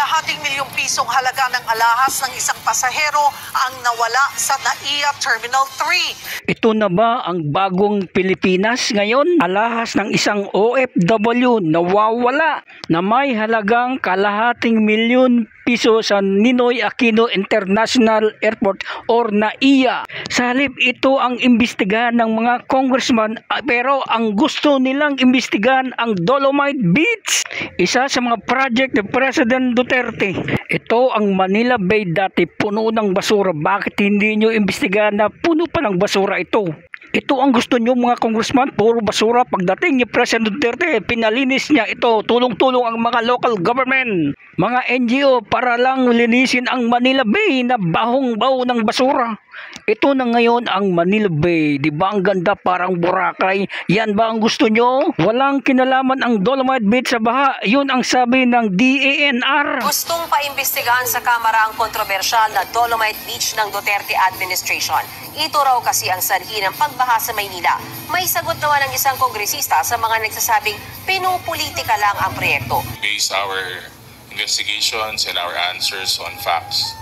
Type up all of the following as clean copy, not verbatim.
kalahating milyong pisong halaga ng alahas ng isang pasahero ang nawala sa NAIA Terminal 3. Ito na ba ang bagong Pilipinas ngayon? Alahas ng isang OFW nawawala na may halagang kalahating milyon piso sa Ninoy Aquino International Airport or NAIA. Sa halip ito ang imbestigahan ng mga congressman, pero ang gusto nilang imbestigahan ang Dolomite Beach, isa sa mga project ni President Duterte. Ito ang Manila Bay, dati puno ng basura. Bakit hindi nyo imbestigahan na puno pa ng basura ito? Ito ang gusto nyo mga congressman, puro basura. Pagdating ni President Duterte, pinalinis niya ito. Tulong-tulong ang mga local government, mga NGO para lang linisin ang Manila Bay na bahong-baho ng basura. Ito na ngayon ang Manila Bay. Di ba ang ganda, parang Boracay? Yan ba ang gusto nyo? Walang kinalaman ang Dolomite Beach sa baha. Yun ang sabi ng DANR. Gustong paimbestigahan sa Kamara ang kontrobersyal na Dolomite Beach ng Duterte administration. Ito raw kasi ang sanhi ng pagbaha sa Maynila. May sagot naman ng isang kongresista sa mga nagsasabing pinupolitika lang ang proyekto. Base our investigations and our answers on facts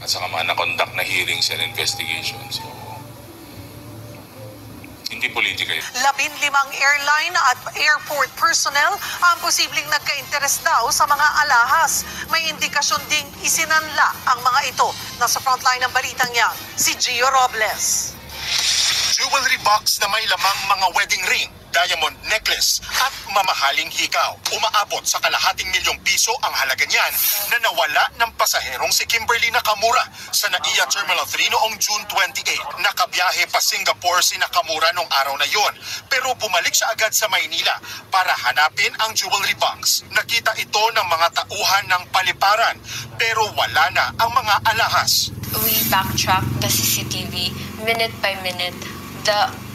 at saka mga na-conduct na hearings and investigations. So, hindi politika yun. 15 airline at airport personnel ang posibleng nagka-interest daw sa mga alahas. May indikasyon ding isinanla ang mga ito. Nasa frontline ng balitang yan, si Gio Robles. Jewelry box na may lamang mga wedding ring, diamond necklace at mamahaling hikaw. Umaabot sa kalahating milyong piso ang halaga niyan na nawala ng pasaherong si Kimberly Nakamura sa NAIA Terminal 3 noong June 28. Nakabiyahe pa Singapore si Nakamura noong araw na yon, pero bumalik siya agad sa Maynila para hanapin ang jewelry box. Nakita ito ng mga tauhan ng paliparan pero wala na ang mga alahas. We backtracked the CCTV minute by minute.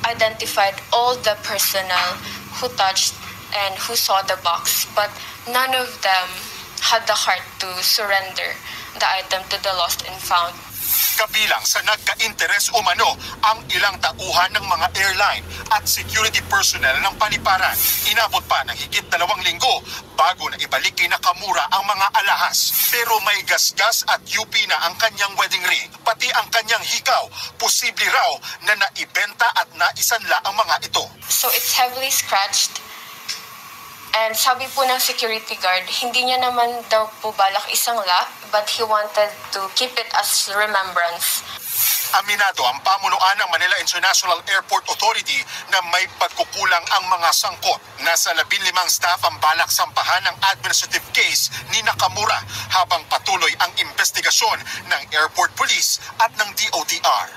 Identified all the personnel who touched and who saw the box, but none of them had the heart to surrender the item to the lost and found. Kabilang sa nagka-interes umano ang ilang tauhan ng mga airline at security personnel ng paliparan. Inabot pa ng higit 2 linggo bago na ibalik kay Nakamura ang mga alahas. Pero may gasgas at UP na ang kanyang wedding ring. Pati ang kanyang hikaw, posible raw na naibenta at naisanla ang mga ito. So it's heavily scratched. And sabi po ng security guard, hindi niya naman daw po balak isanla, but he wanted to keep it as remembrance. Aminado ang pamunuan ng Manila International Airport Authority na may pagkukulang ang mga sangkot. Nasa 15 staff ang balak sampahan ng administrative case ni Nakamura habang patuloy ang investigasyon ng Airport Police at ng DOTR.